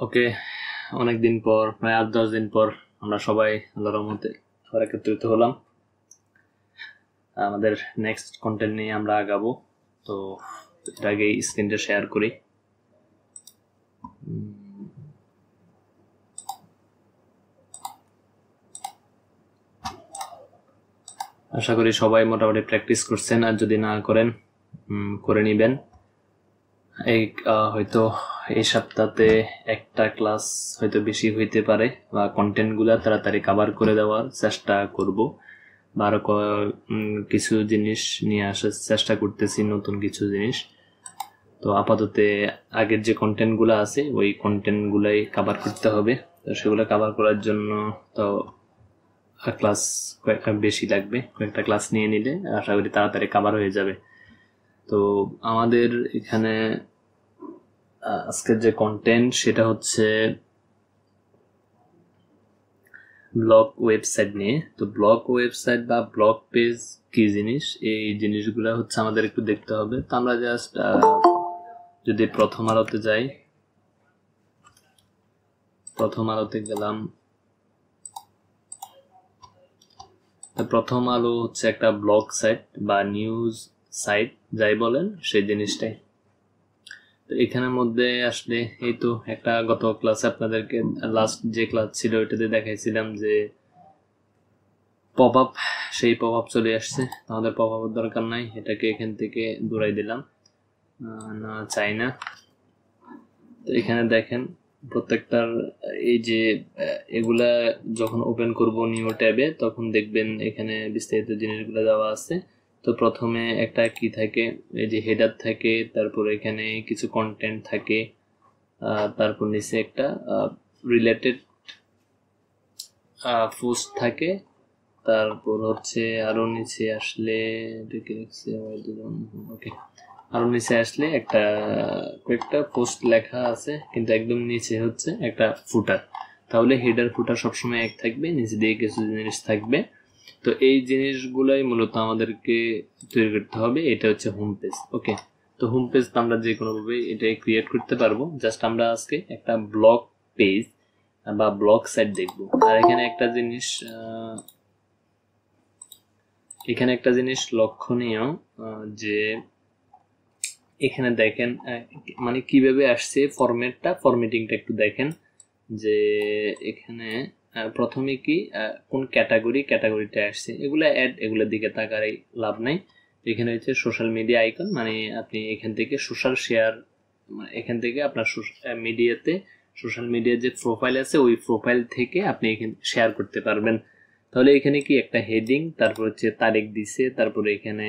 ওকে, অনেকদিন পর, প্রায় 8-10 দিন পর আমরা সবাই আল্লাহর রহমতে আবার একত্রিত হলাম। আমাদের নেক্সট কন্টেন্ট নিয়ে আমরা আগাবো। তো এর আগেই স্ক্রিনটা শেয়ার করি। আশা করি সবাই মোটামুটি প্র্যাকটিস করছেন, আর যদি না করেন করে নিবেন। এই হয়তো এই সপ্তাহে একটা ক্লাস হয়তো বেশি হইতে পারে, বা কন্টেন্টগুলো তাড়াতাড়ি কভার করে দেওয়ার চেষ্টা করব, বা আরো কিছু জিনিস নিয়ে আসার চেষ্টা করতেছি, নতুন কিছু জিনিস। তো আপাতত আগের যে কন্টেন্টগুলো আছে ওই কন্টেন্টগুলাই কভার করতে হবে। তো সেগুলো কভার করার জন্য তো ক্লাস কয়েকটা বেশি লাগবে, কয়েকটা ক্লাস নিয়ে নিলে আশা করি তাড়াতাড়ি কভার হয়ে যাবে। তো আমাদের এখানে আজকের যে কন্টেন্ট সেটা হচ্ছে ব্লগ ওয়েবসাইট নিয়ে। তো ব্লগ ওয়েবসাইট বা ব্লগ পেজ কি জিনিস, এই জিনিসগুলো হচ্ছে আমাদের একটু দেখতে হবে। তো আমরা জাস্ট যদি প্রথম আলোতে যাই, প্রথম আলোতে গেলাম। প্রথম আলো হচ্ছে একটা ব্লগ সাইট বা নিউজ সাইট, যাই বলেন সেই জিনিসটাই। তো এখানের মধ্যে আসলে এই তো একটা গত ক্লাসে আপনাদেরকে লাস্ট যে ক্লাস ছিল ওইটাতে দেখাইছিলাম যে পপ আপ, সেই পপ আপ চলে আসছে। আমাদের পপ আপের দরকার নাই, এটাকে এখান থেকে দূরাই দিলাম, না চাই না। তো এখানে দেখেন প্রত্যেকটার এই যে এগুলা যখন ওপেন করব নিউ ট্যাবে, তখন দেখবেন এখানে বিস্তারিত জিনিসগুলো দেওয়া আছে। তো প্রথমে একটা কি থাকে, এই যে হেডার থাকে, তারপর এখানে কিছু কন্টেন্ট থাকে, তারপর নিচে একটা রিলেটেড পোস্ট থাকে, তারপর হচ্ছে আরো নিচে আসলে ওকে, আরো নিচে আসলে একটা কয়েকটা পোস্ট লেখা আছে, কিন্তু একদম নিচে হচ্ছে একটা ফুটার। তাহলে হেডার ফুটার সবসময় এক থাকবে, নিচে দিয়ে কিছু জিনিস থাকবে। তো এই জিনিসগুলাই মূলত আমাদেরকে তৈরি করতে হবে। এটা হচ্ছে হোম পেজ। ওকে, তো হোম পেজ তো আমরা যে কোনো ভাবে এটা ক্রিয়েট করতে পারবো। জাস্ট আমরা আজকে একটা ব্লগ পেজ বা ব্লগ সাইট দেখবো। আর এখানে একটা জিনিস লক্ষণীয়, যে এখানে দেখেন মানে কিভাবে আসছে ফরম্যাটিংটা একটু দেখেন। যে এখানে প্রথমে কি কোন ক্যাটাগরিটা আসছে, এগুলা অ্যাড, এগুলোর দিকে তাকার লাভ নাই। এখানে হচ্ছে সোশ্যাল মিডিয়া আইকন, মানে আপনি এখান থেকে সোশ্যাল শেয়ার, এখান থেকে আপনার মিডিয়াতে সোশ্যাল মিডিয়ার যে প্রোফাইল আছে ওই প্রোফাইল থেকে আপনি এখানে শেয়ার করতে পারবেন। তাহলে এখানে কি একটা হেডিং, তারপর হচ্ছে তারিখ দিছে, তারপরে এখানে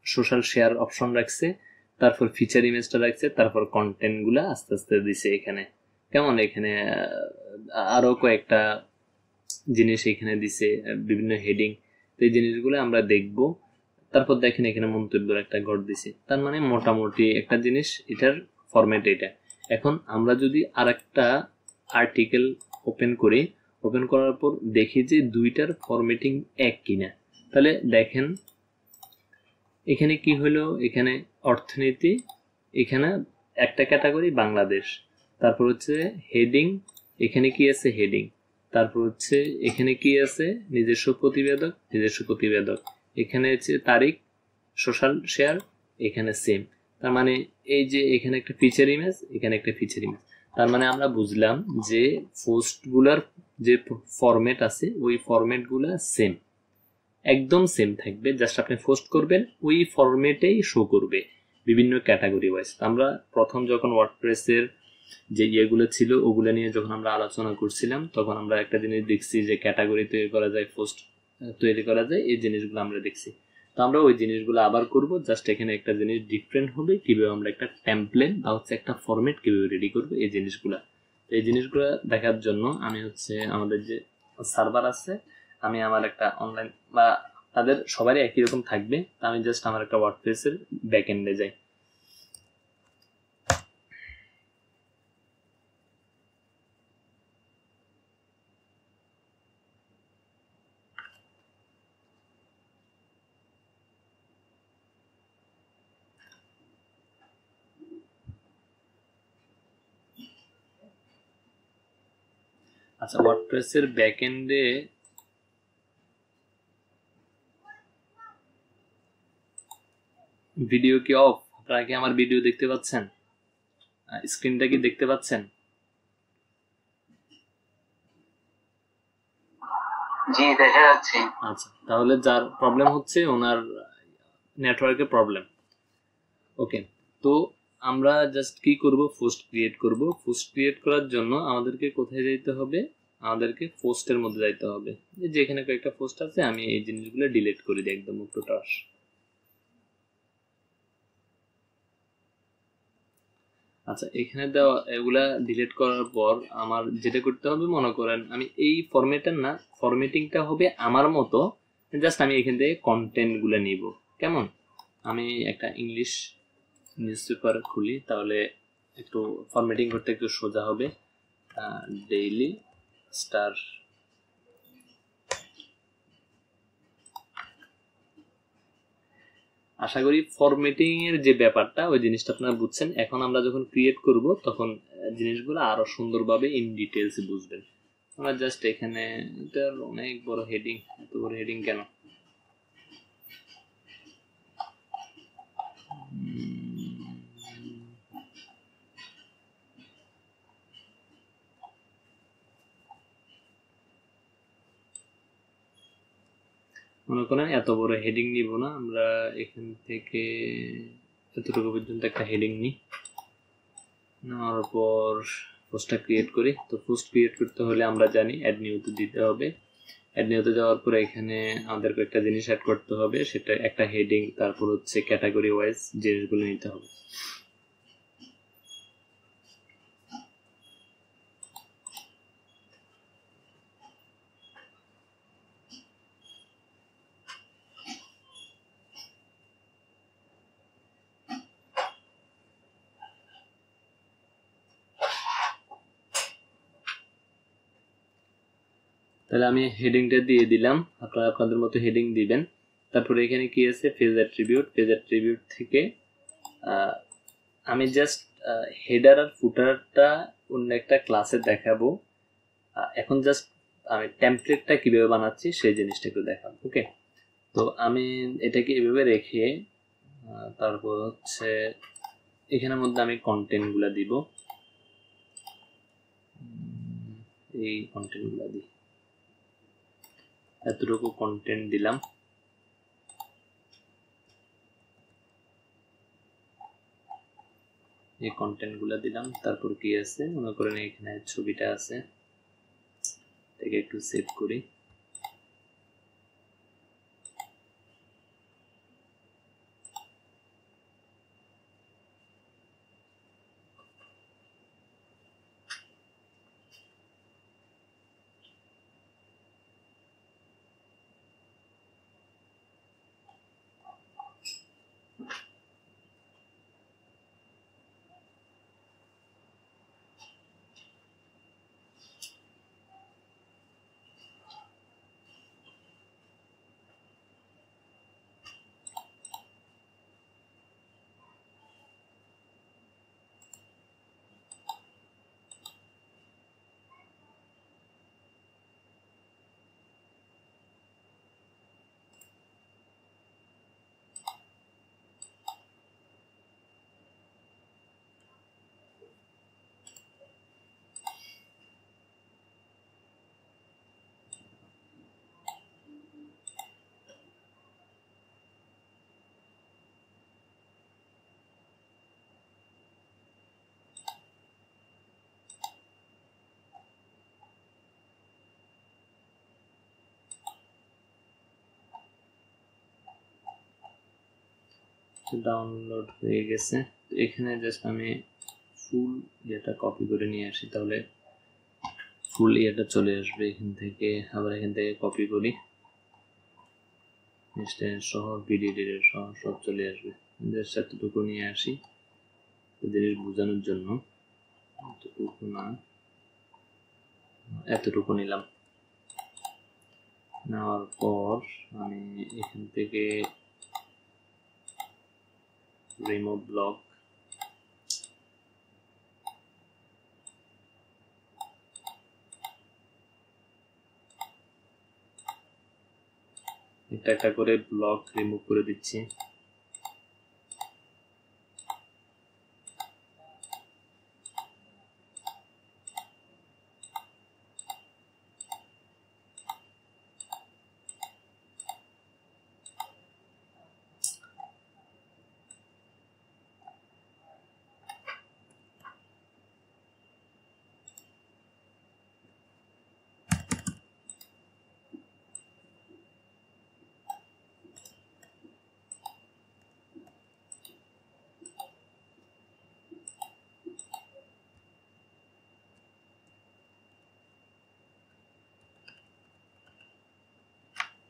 সোশ্যাল শেয়ার অপশন রাখছে, তারপর ফিচার ইমেজটা রাখছে, তারপর কন্টেন্ট গুলা আস্তে আস্তে দিছে এখানে। কেমন এখানে আরো কয়েকটা জিনিস এখানে দিছে, বিভিন্ন হেডিং। তো এই জিনিসগুলো আমরা দেখব। তারপর দেখেন এখানে মন্তব্যের একটা ঘর দিছে, তার মানে মোটামুটি একটা জিনিস, এটার ফরম্যাট এটা। এখন আমরা যদি আরেকটা আর্টিকেল ওপেন করি, ওপেন করার পর দেখি যে দুইটার ফরম্যাটিং এক কিনা, তাহলে দেখেন এখানে কি হলো, এখানে অর্থনীতি, এখানে একটা ক্যাটাগরি বাংলাদেশ, তারপর হচ্ছে হেডিং, এখানে কি আছে হেডিং, তারপর হচ্ছে এখানে কি আছে নিজস্ব প্রতিবেদক, এখানে হচ্ছে তারিখ, সোশ্যাল শেয়ার, এখানে সেম। তার মানে এই যে এখানে একটা ফিচার ইমেজ, এখানে একটা ফিচার ইমেজ। তার মানে আমরা বুঝলাম যে পোস্টগুলার যে ফরম্যাট আছে ওই ফরম্যাটগুলা সেম, একদম সেম থাকবে। জাস্ট আপনি পোস্ট করবেন ওই ফরম্যাটেই শো করবে বিভিন্ন ক্যাটাগরি ওয়াইজ। আমরা প্রথম যখন ওয়ার্ডপ্রেসের যে ইয়েগুলো ছিল ওগুলো নিয়ে যখন আমরা আলোচনা করছিলাম, তখন আমরা একটা জিনিস দেখছি যে ক্যাটাগরি তৈরি করা যায়, পোস্ট তৈরি করা যায়, এই জিনিসগুলো আমরা দেখছি। তো আমরা ওই জিনিসগুলো আবার করব। জাস্ট এখানে একটা জিনিস ডিফারেন্ট হবে, কিভাবে আমরা একটা টেমপ্লেট বা হচ্ছে একটা ফরম্যাট কিভাবে রেডি করবো এই জিনিসগুলো। এই জিনিসগুলো দেখার জন্য আমি হচ্ছে আমাদের যে সার্ভার আছে, আমি আমার একটা অনলাইন বা তাদের সবারই একই রকম থাকবে, আমি জাস্ট আমার একটা ওয়ার্ডপ্রেসের ব্যাকএন্ডে যাই। আচ্ছা, ওয়ার্ডপ্রেসের ব্যাকএন্ডে ভিডিও কি অফ? আপনারা কি আমার ভিডিও দেখতে পাচ্ছেন? স্ক্রিনটা কি দেখতে পাচ্ছেন? জি, দেখা যাচ্ছে। আচ্ছা, তাহলে যার প্রবলেম হচ্ছে ওনার নেটওয়ার্কের প্রবলেম। ওকে, তো আমরা জাস্ট কি করব, পোস্ট ক্রিয়েট করব। পোস্ট ক্রিয়েট করার জন্য আমাদেরকে কোথায় যাইতে হবে? আমাদেরকে পোস্টের মধ্যে যাইতে হবে। যেখানে কয়েকটা পোস্ট আছে আমি এই জিনিসগুলো ডিলিট করে দিই একদম টোটাল। আচ্ছা, এখানে দেওয়া এগুলা ডিলিট করার পর আমার যেটা করতে হবে, মনে করেন আমি এই ফরম্যাটের না, ফরম্যাটিংটা হবে আমার মতো। জাস্ট আমি এখান থেকে কন্টেন্ট গুলো নিব। কেমন? আমি একটা ইংলিশ নিউজ পেপার খুলি, তাহলে একটু ফরম্যাটিং করতে একটু সোজা হবে। ডেইলি স্টার, আশা করি ফরম্যাটিং এর যে ব্যাপারটা ওই জিনিসটা আপনারা বুঝছেন। এখন আমরা যখন ক্রিয়েট করব তখন জিনিসগুলো আরো সুন্দরভাবে ইন ডিটেলস বুঝবেন। আমরা জাস্ট এখানে, এটার অনেক বড় হেডিং, এত বড় হেডিং কেন? মনে করেন এত বড় হেডিং নিব না, আমরা এখান থেকে এতটুকু পর্যন্ত একটা হেডিং নিই। নেওয়ার পর পোস্টটা ক্রিয়েট করি। তো পোস্ট ক্রিয়েট করতে হলে আমরা জানি অ্যাড নিউতে দিতে হবে। অ্যাড নিউতে যাওয়ার পরে এখানে আমাদের একটা জিনিস অ্যাড করতে হবে, সেটা একটা হেডিং, তারপর হচ্ছে ক্যাটাগরি ওয়াইজ জিনিসগুলো নিতে হবে। তাহলে আমি হেডিংটা দিয়ে দিলাম, আপনারা আপনাদের মতো হেডিং দিবেন। তারপরে এখানে কি আছে, পেজ অ্যাট্রিবিউট। পেজ অ্যাট্রিবিউট থেকে আমি জাস্ট হেডার আর ফুটারটা অন্য একটা ক্লাসে দেখাবো। এখন জাস্ট আমি টেমপ্লেটটা কিভাবে বানাচ্ছি সেই জিনিসটা একটু দেখাবো। ওকে, তো আমি এটাকে এভাবে রেখে তারপর হচ্ছে এখানের মধ্যে আমি কন্টেন্ট গুলা দিব, এই কন্টেন্ট গুলা দিই, এতটুকু কন্টেন্ট দিলাম। এই কন্টেন্ট গুলা দিলাম। তারপর কি আছে, মনে করেন এখানে ছবিটা আছে, এটাকে একটু সেভ করি। ডাউনলোড হয়ে গেছে। এখানে জাস্ট আমি ফুল ইয়েটা কপি করে নিয়ে আসি, তাহলে ফুল ইয়েটা চলে আসবে এখান থেকে। আবার এখান থেকে কপি করি, সহ ভিডিও এডিটর সহ সব চলে আসবে। জাস্ট এতটুকু নিয়ে আসি জিনিস বোঝানোর জন্য। এতটুকু না, এতটুকু নিলাম। নেওয়ার পর আমি এখান থেকে রিমুভ ব্লক, একটা একটা করে ব্লক রিমুভ করে দিচ্ছি।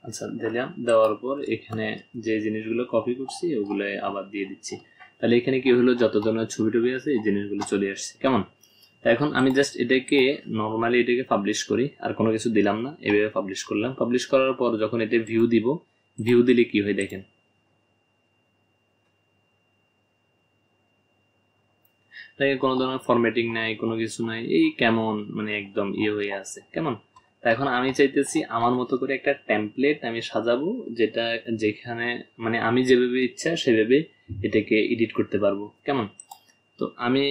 আচ্ছা, দিলাম। দেওয়ার পর এখানে যে জিনিসগুলো কপি করছি ওগুলো আবার দিয়ে দিচ্ছি। তাহলে এখানে কি হলো, যত ধরনের ছবি টবি আছে এই জিনিসগুলো চলে আসছে। কেমন? এখন আমি জাস্ট এটাকে নর্মালি এটাকে পাবলিশ করি, আর কোনো কিছু দিলাম না, এভাবে পাবলিশ করলাম। পাবলিশ করার পর যখন এটা ভিউ দিব, ভিউ দিলে কি হয় দেখেন, তাই কোনো ধরনের ফরম্যাটিং নাই, কোনো কিছু নাই, এই কেমন মানে একদম হয়ে আছে। কেমন? তা এখন আমি চাইতেছি আমার মতো করে একটা টেমপ্লেট আমি সাজাবো, যেটা যেখানে মানে আমি যেভাবে ইচ্ছা সেভাবে এটাকে এডিট করতে পারবো। কেমন? তো আমি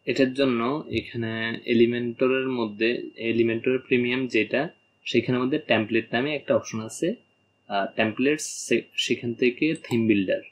এটার জন্য এখানে এলিমেন্টরের মধ্যে, এলিমেন্টরের প্রিমিয়াম যেটা, সেখানের মধ্যে টেমপ্লেট নামে একটা অপশন আছে, টেমপ্লেটস, সেখান থেকে থিম বিল্ডার।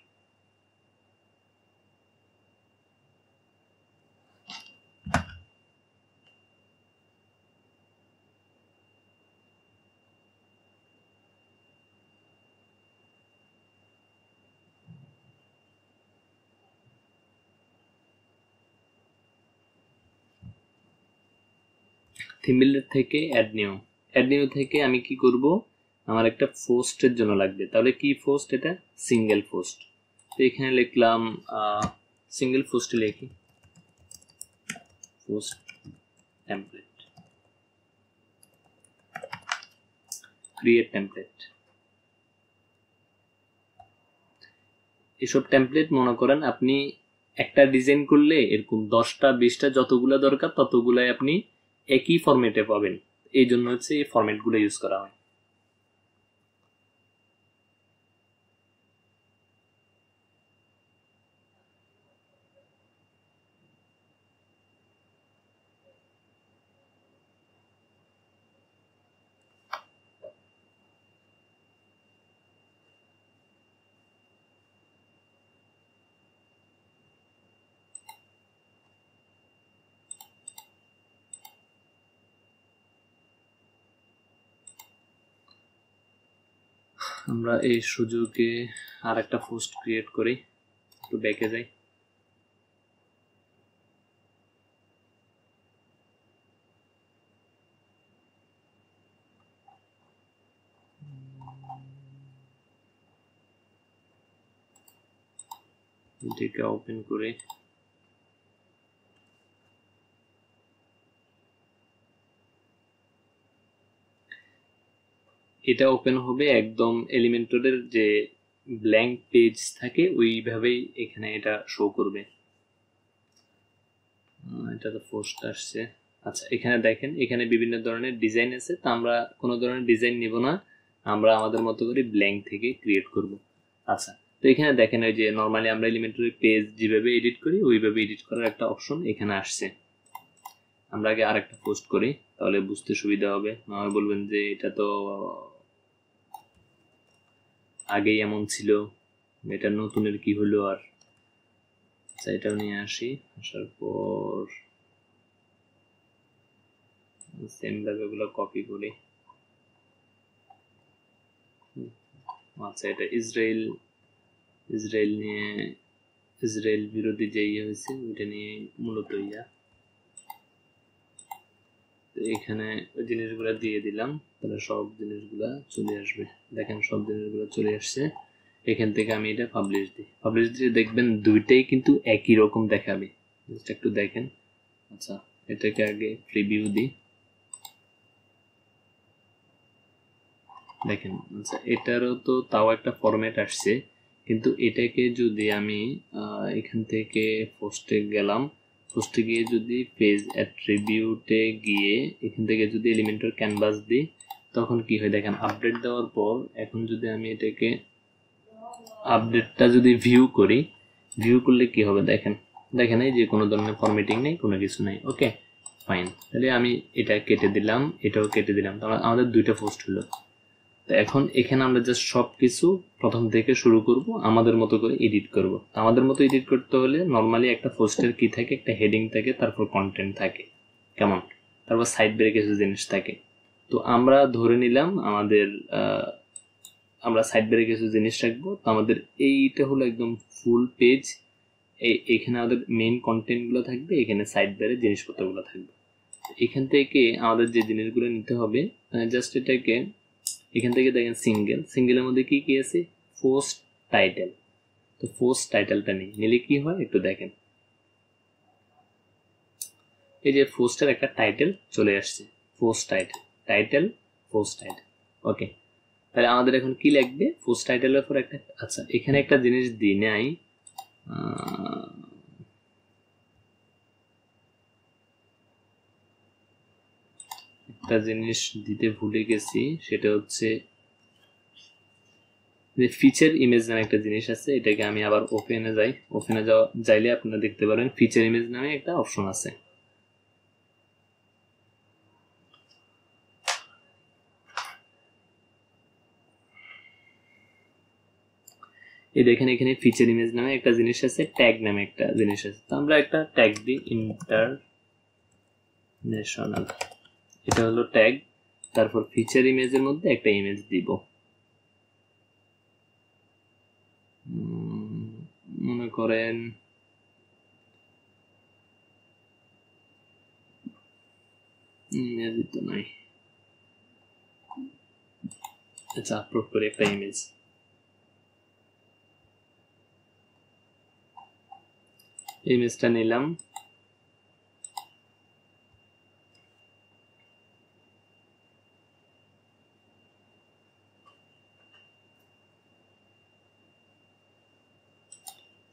থিম বিল্ডার থেকে অ্যাড নিউ থেকে আমি কি করব, আমার একটা পোস্টের জন্য লাগবে। তাহলে কি পোস্ট? এটা সিঙ্গেল পোস্ট। তো এখানে লিখলাম সিঙ্গেল পোস্টে লিখি পোস্ট টেমপ্লেট, ক্রিয়েট টেমপ্লেট। এসব টেমপ্লেট মনে করেন আপনি একটা ডিজাইন করলে এরকম 10টা 20টা যতগুলা দরকার ততগুলাই আপনি একই ফরম্যাটে পাবেন। এই জন্য হচ্ছে এই ফরম্যাটগুলো ইউজ করা হয়। আমরা এই সুযোগে আর একটা পোস্ট ক্রিয়েট করি, একটু ব্যাকে যাই। এটাকে ওপেন করে এটা ওপেন হবে একদম এলিমেন্টরের যে ব্ল্যাঙ্ক পেজ থাকে ওইভাবেই এখানে এটা শো করবে। এটা তো পোস্ট আসছে। আচ্ছা, এখানে দেখেন এখানে বিভিন্ন ধরনের ডিজাইন আছে, তা আমরা কোনো ধরনের ডিজাইন নিব না, আমরা আমাদের মতো করে ব্ল্যাঙ্ক থেকে ক্রিয়েট করব। আচ্ছা, তো এখানে দেখেন ওই যে নর্মালি আমরা এলিমেন্টরি পেজ যেভাবে এডিট করি ওইভাবে এডিট করার একটা অপশন এখানে আসছে। আমরা আগে আর একটা পোস্ট করি, তাহলে বুঝতে সুবিধা হবে। না বলবেন যে এটা তো আগেই এমন ছিল, এটা নতুনের কি হলো আর। আচ্ছা, এটাও নিয়ে আসি, আসার পর সেম ভাবে ওগুলো কপি করি। আচ্ছা, এটা ইসরায়েল নিয়ে, ইসরায়েল বিরোধী যে হয়েছে ওইটা নিয়ে মূলত তো এখানে ওই জিনিসগুলো দিয়ে দিলাম, তাহলে সব জিনিসগুলা চলে আসবে। দেখেন সব জিনিসগুলো চলে আসছে। এখান থেকে আমি এটা পাবলিশ দিই, পাবলিশ দিয়ে দেখবেন দুইটাই কিন্তু একই রকম দেখাবে। জাস্ট একটু দেখেন। আচ্ছা, এটাকে আগে প্রিভিউ দিই, দেখেন। আচ্ছা, এটারও তো তাও একটা ফরম্যাট আসছে, কিন্তু এটাকে যদি আমি এখান থেকে পোস্টে গেলাম, পোস্টে গিয়ে যদি পেজ অ্যাট্রিবিউটে গিয়ে এখান থেকে যদি এলিমেন্টর ক্যানভাস দিই, তখন কি হয় দেখেন, আপডেট দেওয়ার পর এখন যদি আমি এটাকে আপডেটটা যদি ভিউ করি, ভিউ করলে কি হবে দেখেন, দেখেন এই যে কোনো ধরনের ফরম্যাটিং নেই, কোনো কিছু নেই। ওকে ফাইন, তাহলে আমি এটা কেটে দিলাম, এটাও কেটে দিলাম, তাহলে আমাদের দুইটা পোস্ট হলো। তো এখন এখানে আমরা জাস্ট সব কিছু প্রথম থেকে শুরু করব, আমাদের মতো করে এডিট করব। আমাদের মতো এডিট করতে হলে নর্মালি একটা পোস্টের কি থাকে, একটা হেডিং থাকে, তারপর কন্টেন্ট থাকে, কেমন, তারপর সাইড বের কিছু জিনিস থাকে। তো আমরা ধরে নিলাম আমাদের আমরা সাইড বের কিছু জিনিস রাখবো। তো আমাদের এইটা হলো একদম ফুল পেজ, এখানে আমাদের মেইন কন্টেন্টগুলো থাকবে, এখানে সাইড বেরে জিনিসপত্রগুলো থাকবে। এখান থেকে আমাদের যে জিনিসগুলো নিতে হবে, জাস্ট এটাকে এখান থেকে দেখেন সিঙ্গেলের মধ্যে কি কি আছে, পোস্ট টাইটেল। তো পোস্ট টাইটেলটা নিলে কি হয় একটু দেখেন, এই যে পোস্টের একটা টাইটেল চলে আসছে, পোস্ট টাইটেল পোস্ট টাইটেল। ওকে, তাহলে আমাদের এখন কি লাগবে, পোস্ট টাইটেলের পর একটা, আচ্ছা এখানে একটা জিনিস দিই নাই, একটা জিনিস দিতে ভুলে গেছি, সেটা হচ্ছে যে ফিচার ইমেজ নামে একটা জিনিস আছে। এটাকে আমি আবার ওপেনে যাই, ওপেনে যাইলে আপনারা দেখতে পারেন ফিচার ইমেজ নামে একটা অপশন আছে। এই দেখেন এখানে ফিচার ইমেজ নামে একটা জিনিস আছে, ট্যাগ নামে একটা জিনিস আছে। তো আমরা একটা ট্যাগ দিই, ইন্টারন্যাশনাল, এটা হলো ট্যাগ। তারপর ফিচার ইমেজের মধ্যে একটা ইমেজ দিব, মনে করেন ইমেজ তো নাই, আচ্ছা আপলোড করি একটা ইমেজ। ইমেজটা নিলাম,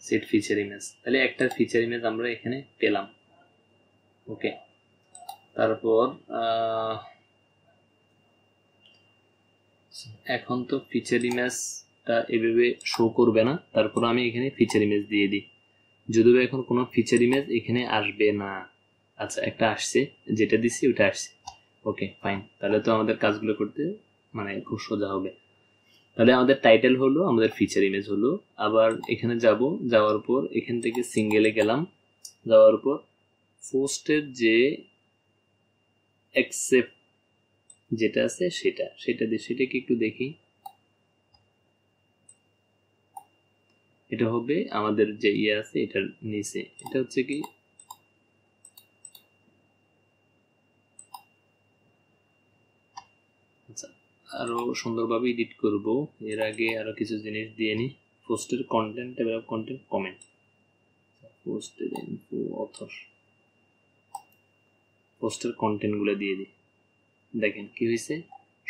সেট ফিচার ইমেজ, তাহলে একটা ফিচার ইমেজ আমরা এখানে পেলাম। ওকে, তারপর এখন তো ফিচার ইমেজটা এভাবে শো করবে না, তারপর আমি এখানে ফিচার ইমেজ দিয়ে দিই, যদিও এখন কোনো ফিচার ইমেজ এখানে আসবে না। আচ্ছা একটা আসছে, যেটা দিছি ওটা আসছে। ওকে ফাইন, তাহলে তো আমাদের কাজগুলো করতে মানে খুব সোজা হবে। তাহলে আমাদের টাইটেল হলো, আমাদের ফিচার ইমেজ হলো। আবার এখানে যাওয়ার পর এখান থেকে সিঙ্গেলে গেলাম, যাওয়ার পর পোস্টের যে অ্যাকসেপ্ট যেটা আছে সেটাকে একটু দেখি। এটা হবে আমাদের যে ইয়ে আছে এটার নিচে, এটা হচ্ছে কি আচ্ছা আরো সুন্দরভাবে এডিট করব, এর আগে আরো কিছু জিনিস দিয়ে নি। পোস্টের content, table of content, comment, পোস্টের ইনফো, অথর, পোস্টের কন্টেন্ট গুলো দিয়ে দিই। দেখেন কি হয়েছে,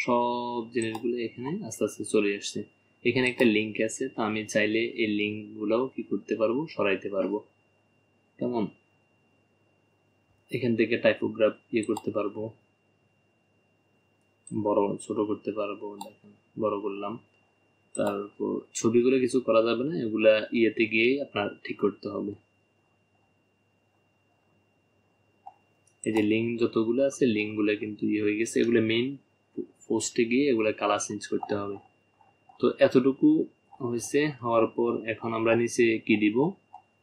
সব জিনিসগুলো এখানে আস্তে আস্তে চলে আসছে। এখানে একটা লিঙ্ক আছে, তো আমি চাইলে এই লিঙ্ক গুলাও কি করতে পারবো, সরাইতে পারবো, কেমন, এখান থেকে টাইপোগ্রাফ ইয়ে করতে পারবো, বড় ছোট করতে পারবো। দেখেন বড় করলাম, তারপর ছবিগুলো কিছু করা যাবে না, এগুলা ইয়েতে গিয়ে আপনার ঠিক করতে হবে। এই যে লিঙ্ক যতগুলো আছে, লিঙ্ক গুলো কিন্তু ইয়ে হয়ে গেছে, এগুলো মেইন পোস্টে গিয়ে এগুলা কালার চেঞ্জ করতে হবে। তো এতটুকু হয়েছে, হওয়ার পর এখন আমরা নিচে কি দিব,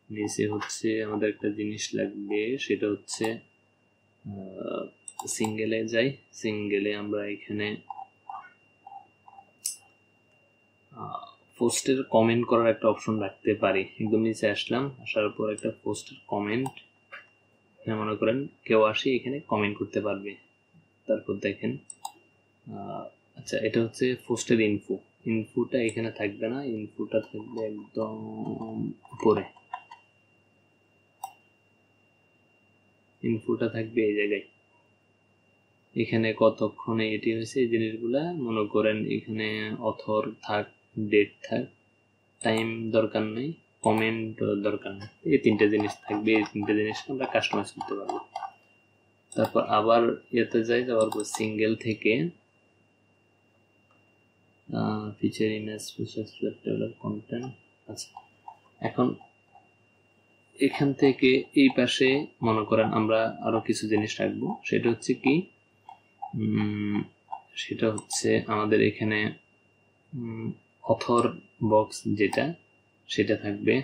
নিচে হচ্ছে আমাদের একটা জিনিস লাগবে, সেটা হচ্ছে সিঙ্গেলে যাই, সিঙ্গেলে আমরা এখানে পোস্টের কমেন্ট করার একটা অপশন রাখতে পারি। একদম নিচে আসলাম, আসার পর একটা পোস্টের কমেন্ট, মনে করেন কেউ আসি এখানে কমেন্ট করতে পারবে। তারপর দেখেন আচ্ছা এটা হচ্ছে পোস্টের ইনফোটা এখানে থাকবে না, ইনফোটা থাকবে একদম উপরে, ইনফোটা থাকবে এই জায়গায়। এখানে কতক্ষণে এটি হয়েছে এই জিনিসগুলা মনে করেন, এখানে অথর থাক, ডেট থাক, টাইম দরকার নেই, কমেন্ট দরকার নেই, এই তিনটে জিনিস থাকবে। এই তিনটে জিনিস আমরা কাস্টমাইজ করতে পারবো। তারপর আবার ইয়েতে যাওয়ার পর সিঙ্গেল থেকে ফিচার ইমেজ টেবলার কন্টেন্ট। আচ্ছা, এখন এখান থেকে এই পাশে মনে করেন আমরা আরো কিছু জিনিস রাখবো। সেটা হচ্ছে কি, সেটা হচ্ছে আমাদের এখানে অথর বক্স যেটা, সেটা থাকবে।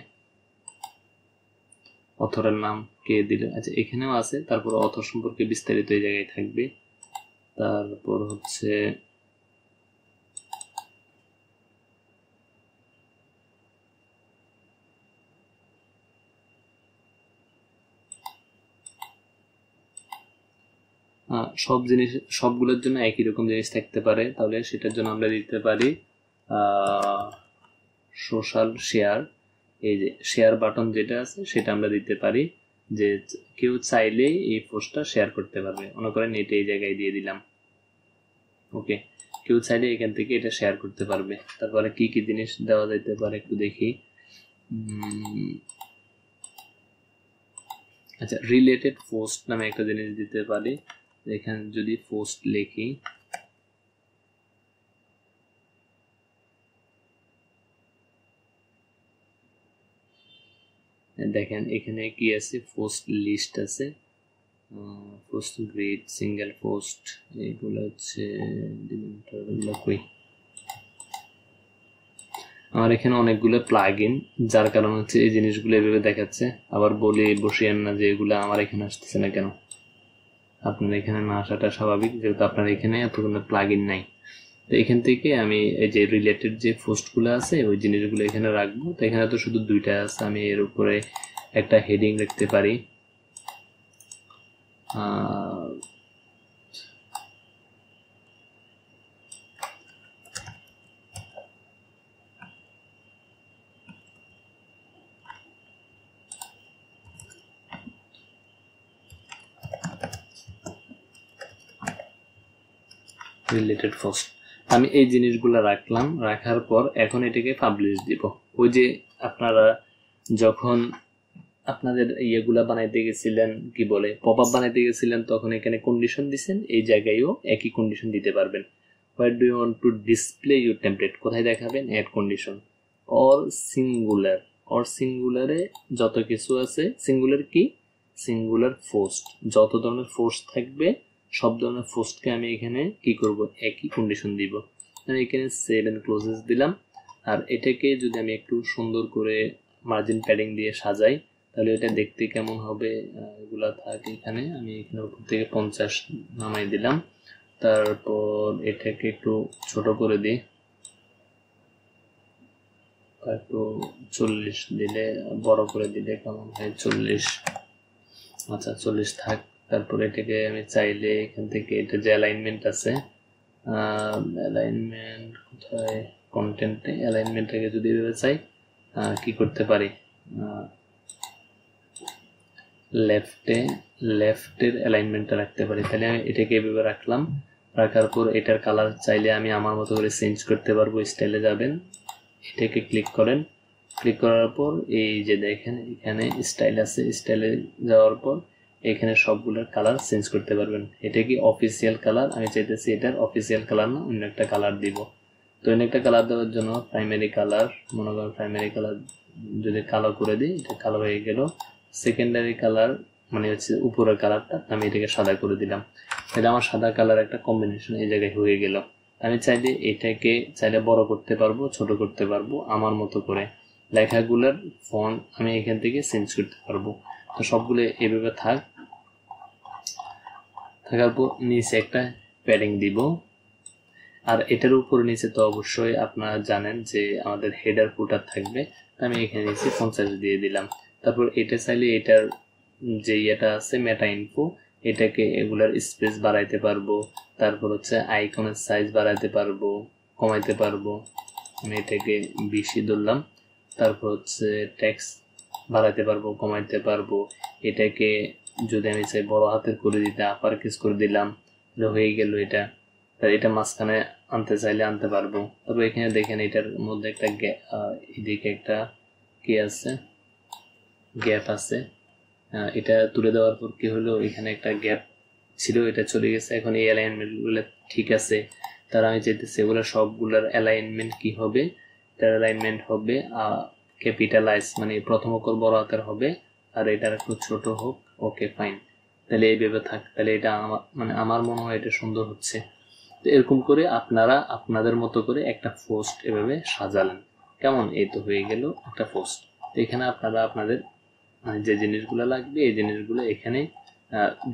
অথরের নাম কে দিলে, আচ্ছা এখানেও আছে। তারপর অথর সম্পর্কে বিস্তারিত এই জায়গায় থাকবে। তারপর হচ্ছে সব জিনিস, সবগুলোর জন্য একই রকম জিনিস থাকতে পারে, তাহলে সেটার জন্য আমরা দিতে পারি সোশ্যাল শেয়ার। এই যে শেয়ার বাটন যেটা আছে সেটা আমরা দিতে পারি, যে কেউ চাইলে এই পোস্টটা শেয়ার করতে পারবে। মনে করেন এটা এই জায়গায় দিয়ে দিলাম। ওকে, কেউ চাইলে এখান থেকে এটা শেয়ার করতে পারবে। তারপরে কি কি জিনিস দেওয়া যেতে পারে একটু দেখি। আচ্ছা, রিলেটেড পোস্ট নামে একটা জিনিস দিতে পারি। এখানে যদি পোস্ট লিখি, দেখেন এখানে কি আছে, পোস্ট লিস্ট আছে, পোস্ট গ্রিড, সিঙ্গেল পোস্ট, এইগুলো হচ্ছে কই। আমার এখানে অনেকগুলো প্লাগ ইন, যার কারণ হচ্ছে এই জিনিসগুলো এভাবে দেখাচ্ছে। আবার বলে বসিয়েন না যে এগুলো আমার এখানে আসতেছে না কেন। আপনার এখানে না আসাটা স্বাভাবিক, যেহেতু আপনার এখানে এতগুলো প্লাগ ইন নাই। তো এখান থেকে আমি এই যে রিলেটেড যে পোস্টগুলো আছে ওই জিনিসগুলো এখানে রাখবো। তো এখানে তো শুধু দুইটা আছে, আমি এর উপরে একটা হেডিং রাখতে পারি। রিলেটেড পোস্ট, আমি এই জিনিসগুলো রাখলাম। রাখার পর এখন এটাকে পাবলিশ দিব। ওই যে আপনারা যখন আপনাদের ইয়েগুলা বানাইতে গেছিলেন, কি বলে পপ আপ বানাইতে গেছিলেন, তখন এখানে কন্ডিশন দিছেন, এই জায়গায়ও একই কন্ডিশন দিতে পারবেন। What do you want to display your template, কোথায় দেখাবেন, add condition. Or singular, or সিঙ্গুলারে যত কিছু আছে, সিঙ্গুলার কি, সিঙ্গুলার পোস্ট, যত ধরনের পোস্ট থাকবে সব ধরনের পোস্টকে আমি এখানে কি করব, একই কন্ডিশন দিব। আমি এখানে সেভ এন্ড ক্লোজেস দিলাম। আর এটাকে যদি আমি একটু সুন্দর করে মার্জিন প্যাডিং দিয়ে সাজাই, তাহলে এটা দেখতে কেমন হবে। এগুলা থাকে এখানে, আমি এখানে উপর থেকে 50 নামাই দিলাম। তারপর এটাকে একটু ছোট করে দিই, একটু 40 দিলে, বড় করে দিলে কেমন হয়, 40। আচ্ছা 40 থাক। তারপর এটাকে আমি চাইলে এখান থেকে এটা যে অ্যালাইনমেন্ট আছে, অ্যালাইনমেন্ট কোথায়, কন্টেন্টে অ্যালাইনমেন্টটাকে যদি এভাবে চাই, কি করতে পারি, লেফটের অ্যালাইনমেন্টটা রাখতে পারি। তাহলে আমি এটাকে এভাবে রাখলাম। রাখার পর এটার কালার চাইলে আমি আমার মতো করে চেঞ্জ করতে পারবো। স্টাইলে যাবেন, এটাকে ক্লিক করেন। ক্লিক করার পর এই যে দেখেন এখানে স্টাইল আছে, স্টাইলে যাওয়ার পর এখানে সবগুলোর কালার চেঞ্জ করতে পারবেন। এটা কি অফিসিয়াল কালার, আমি চাইতেছি এটার অফিসিয়াল কালার না অন্য একটা কালার দিব। তো অন্য একটা কালার দেওয়ার জন্য প্রাইমারি কালার, মনে করেন প্রাইমারি কালার যদি কালো করে দিই, এটা কালো হয়ে গেল। সেকেন্ডারি কালার মানে হচ্ছে উপরের কালারটা, আমি এটাকে সাদা করে দিলাম। তাহলে আমার সাদা কালার একটা কম্বিনেশন এই জায়গায় হয়ে গেল। আমি চাইলে এটাকে চাইলে বড় করতে পারবো, ছোট করতে পারবো আমার মতো করে। লেখাগুলোর ফন্ট আমি এখান থেকে চেঞ্জ করতে পারবো। তো সবগুলো এভাবে থাকার পর নিচে একটা প্যাডিং দিব। আর এটার উপর নিচে তো অবশ্যই আপনারা জানেন যে আমাদের হেডার ফুটার থাকবে। আমি এখানে নিচে 50 দিয়ে দিলাম। তারপর এটা চাইলে এটার যে ইয়েটা আছে মেটা ইনফো, এটাকে এগুলার স্পেস বাড়াইতে পারবো। তারপর হচ্ছে আইকনের সাইজ বাড়াইতে পারবো, কমাইতে পারবো। আমি এটাকে 20 ধরলাম। তারপর হচ্ছে টেক্সট বাড়াইতে পারবো, কমাইতে পারবো। এটাকে যদি আমি চাই বড় হাতের করে দিতে, আপার কেস করে দিলাম, হয়ে গেল এটা। এটা মাঝখানে আনতে চাইলে আনতে পারবো। তবে এখানে দেখেন এটার মধ্যে একটা এদিকে একটা কি আছে, গ্যাপ আছে। এটা তুলে দেওয়ার পর কি হলো, এখানে একটা গ্যাপ ছিল, এটা চলে গেছে। এখন এই অ্যালাইনমেন্ট গুলো ঠিক আছে। তাহলে আমি চাইতেছি এগুলো সবগুলোর অ্যালাইনমেন্ট কি হবে, এটার অ্যালাইনমেন্ট হবে ক্যাপিটালাইজ, মানে প্রথম অক্ষর বড় হাতের হবে আর এটার একটু ছোট হোক। ওকে ফাইন, তাহলে এইভাবে থাক। তাহলে এটা আমার মনে হয় এটা সুন্দর হচ্ছে। তো এরকম করে আপনারা আপনাদের মতো করে একটা পোস্ট এভাবে সাজালেন, কেমন? এই তো হয়ে গেল একটা পোস্ট। তো এখানে আপনারা আপনাদের যে জিনিসগুলো লাগবে এই জিনিসগুলো এখানে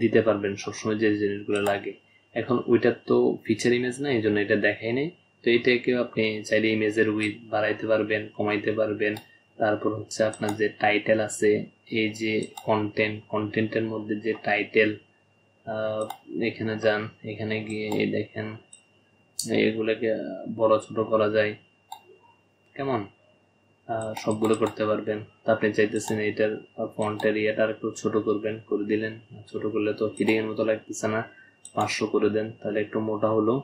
দিতে পারবেন সবসময় যে জিনিসগুলো লাগে। এখন ওইটার তো ফিচার ইমেজ না, এই জন্য এটা দেখাই নেই। তো এটাকেও আপনি চাইলে ইমেজের উইথ বাড়াইতে পারবেন, কমাইতে পারবেন। তারপর হচ্ছে আপনার যে টাইটেল আছে, এই যে কন্টেন্টের মধ্যে যে টাইটেল, এখানে যান, এখানে গিয়ে দেখেন এগুলোকে বড় ছোট করা যায়, কেমন? সবগুলো করতে পারবেন। তা আপনি চাইতেছেন এটার ফন্টের ইয়েটা একটু ছোট করবেন, করে দিলেন। ছোট করলে তো হিডিংয়ের মতো লাগতেছে না, 500 করে দেন, তাহলে একটু মোটা হলো।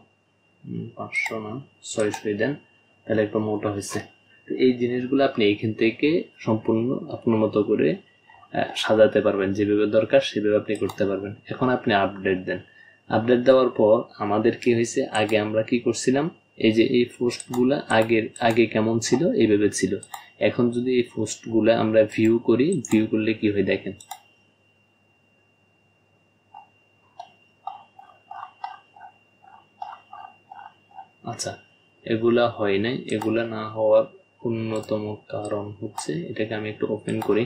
500 না 600 দেন, তাহলে একটু মোটা হয়েছে। তো এই জিনিসগুলো আপনি এইখান থেকে সম্পূর্ণ আপনার মতো করে সাজাতে পারবেন, যেভাবে দরকার সেভাবে আপনি করতে পারবেন। এখন আপনি আপডেট দেন। আপডেট দেওয়ার পর আমাদের কি হয়েছে, আগে আমরা কি করছিলাম, এই যে এই পোস্টগুলা আগে কেমন ছিল, এইভাবে ছিল। এখন যদি এই পোস্টগুলা আমরা ভিউ করি, ভিউ করলে কি হয় দেখেন। আচ্ছা, এগুলা হয় নাই। এগুলা না হওয়ার অন্যতম কারণ হচ্ছে, এটাকে আমি একটু ওপেন করি,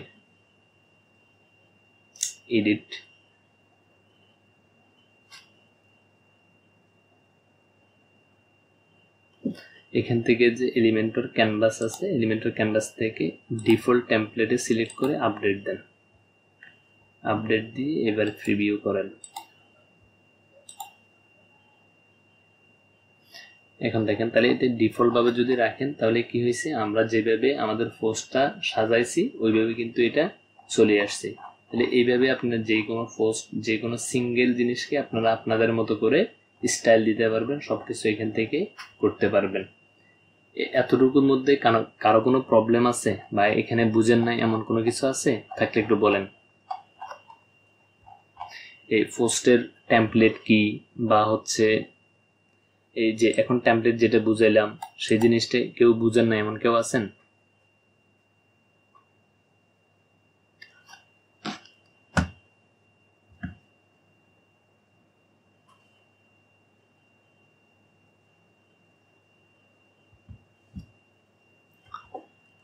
এডিট। এখান থেকে যে এলিমেন্টর ক্যানভাস আছে, এলিমেন্টর ক্যানভাস থেকে ডিফল্ট টেমপ্লেটে সিলেক্ট করে আপডেট দেন। আপডেট দিয়ে এবার প্রিভিউ করেন। এখন দেখেন, তাহলে এটা ডিফল্ট ভাবে যদি রাখেন তাহলে কি হয়েছে, আমরা যেভাবে আমাদের পোস্টটা সাজাইছি ওইভাবে কিন্তু এটা চলে আসছে। তাহলে এইভাবে আপনারা যে কোনো পোস্ট, যে কোনো সিঙ্গেল জিনিসকে আপনারা আপনাদের মতো করে স্টাইল দিতে পারবেন, সবকিছু এখান থেকে করতে পারবেন। এতটুকুর মধ্যে কারো কোনো প্রবলেম আছে বা এখানে বুঝেন নাই এমন কোনো কিছু আছে? থাকলে একটু বলেন। এই পোস্টের টেমপ্লেট কি, বা হচ্ছে এই যে এখন টেমপ্লেট যেটা বুঝাইলাম সেই জিনিসটা কেউ বুঝেন না এমন কেউ আছেন?